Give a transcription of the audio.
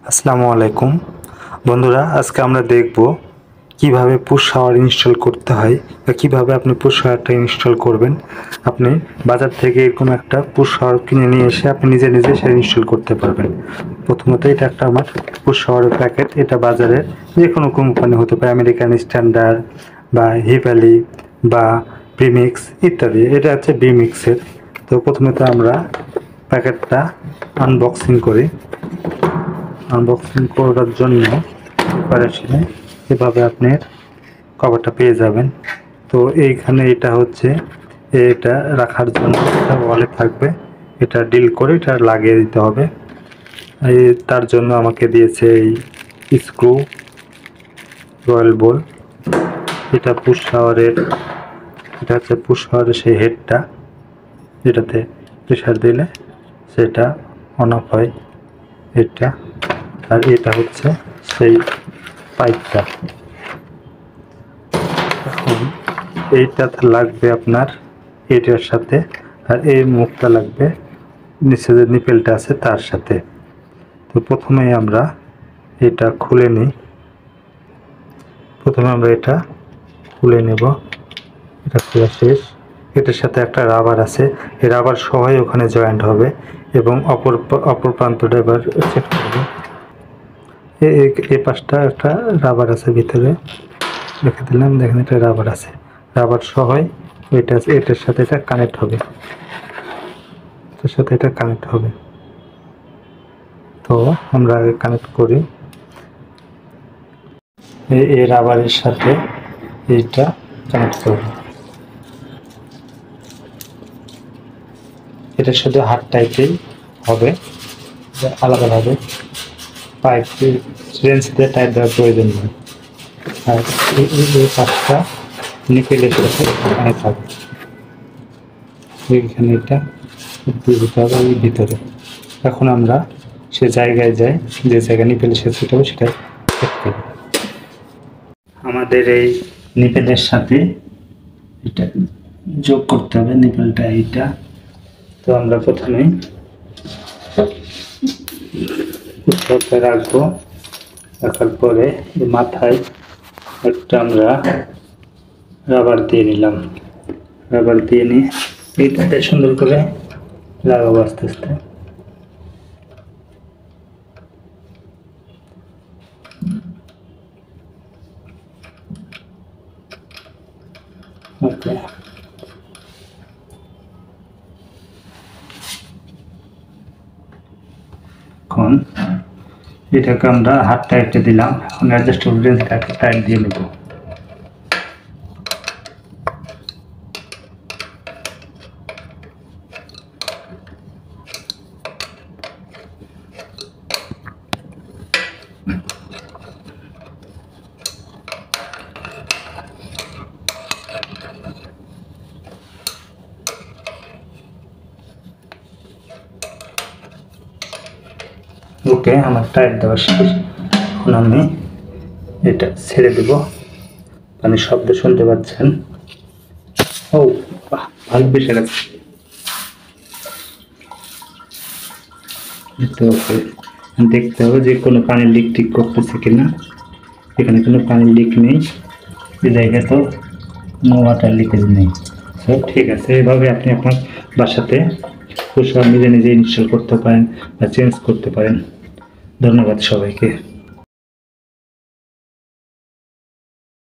আসসালামু আলাইকুম বন্ধুরা, আজকে আমরা দেখব কিভাবে পুশ শাওয়ার ইনস্টল করতে হয় বা কিভাবে আপনি পুশ শাওয়ারটা ইনস্টল করবেন। আপনি বাজার থেকে এরকম একটা পুশ শাওয়ার কিনে নিয়ে এসে আপনি নিজে নিজে সেটা ইনস্টল করতে পারবেন। প্রথমত এটা একটা আমার পুশ শাওয়ারের প্যাকেট। এটা বাজারের যে কোনো কোম্পানি হতে পারে, আমেরিকান স্ট্যান্ডার্ড বা হিভ্যালি বা প্রিমিক্স ইত্যাদি। এটা হচ্ছে প্রিমিক্সের। তো প্রথমে তো আমরা প্যাকেটটা আনবক্সিং করি। আনবক্সিং করার জন্য প্রিপারেশনে এভাবে আপনার কভারটা পেয়ে যাবেন। তো এইখানে এটা হচ্ছে এটা রাখার জন্য একটা ওয়ালেট থাকবে, এটা ডিল করে এটা লাগিয়ে দিতে হবে। তার জন্য আমাকে দিয়েছে এই স্ক্রু রয়্যাল বোল। এটা পুশ শাওয়ারের, এটা হচ্ছে পুশ শাওয়ারের সেই হেডটা, যেটাতে প্রেশার দিলে সেটা অন অফ হয় এটা। আর এটা হচ্ছে সেই পাইপটা। এখন এইটা লাগবে আপনার এটার সাথে, আর এই মুখটা লাগবে নিচে যে নিপেলটা আছে তার সাথে। তো প্রথমেই আমরা এটা খুলে নিই। প্রথমে আমরা এটা খুলে নেব। এটা খোলা শেষ। এটার সাথে একটা রাবার আছে, এই রাবার সহই ওখানে জয়েন্ট হবে এবং অপর প্রান্তটা এবার চেক করব। এই পাশটা একটা রাবার আছে ভিতরে রেখে দিলাম, দেখেন এটা রাবার আছে, রাবার সহই এটার সাথে এটা কানেক্ট হবে, এটার সাথে এটা কানেক্ট হবে। তো আমরা আগে কানেক্ট করি এই রাবারের সাথে এইটা কানেক্ট করব। এটা শুধু হাত টাইপেই হবে, আলাদাভাবে পাইপ রেঞ্জ দিয়ে টাইপ দেওয়ার প্রয়োজন নেই। আর এই পাশটা নিকেলের সাথে কানেক্ট হবে। এইখানে এটা দিতে হবে এই ভিতরে। এখন আমরা সে জায়গায় যাই, যে জায়গায় নিপেলের সাথে সেট হবে সেটা সেট করি। আমাদের এই নিপেলের সাথে এটা যোগ করতে হবে, নিপেলটা এইটা। তো আমরা প্রথমে পুশটা রাখবো, রাখার পরে মাথায় একটা আমরা রাবার দিয়ে নিলাম। রাবার দিয়ে নিয়ে এইটাতে সুন্দর করে লাগাবো আস্তে আস্তে। ওকে, এখন এটাকে আমরা হাত টাইটে দিলাম। এখন অ্যাডজাস্টেবল রেঞ্জটাকে টাইট দিয়ে নেব। ওকে, আমার টাইট দেওয়া শেষ। এখন আমি এটা ছেড়ে দেব। পানির শব্দ শুনতে পাচ্ছেন। ও বাহ, ভালো বেশি গেছে। দেখতে হবে যে কোনো পানির লিক টিক করতেছে কিনা। এখানে কোনো পানির লিক নেই, এই জায়গায় তো নো ওয়াটার লিকেজ নেই। সব ঠিক আছে। এভাবে আপনি আপনার বাসাতে পুশ শাওয়ার নিজে নিজে ইনস্টল করতে পারেন বা চেঞ্জ করতে পারেন। ধন্যবাদ সবাইকে।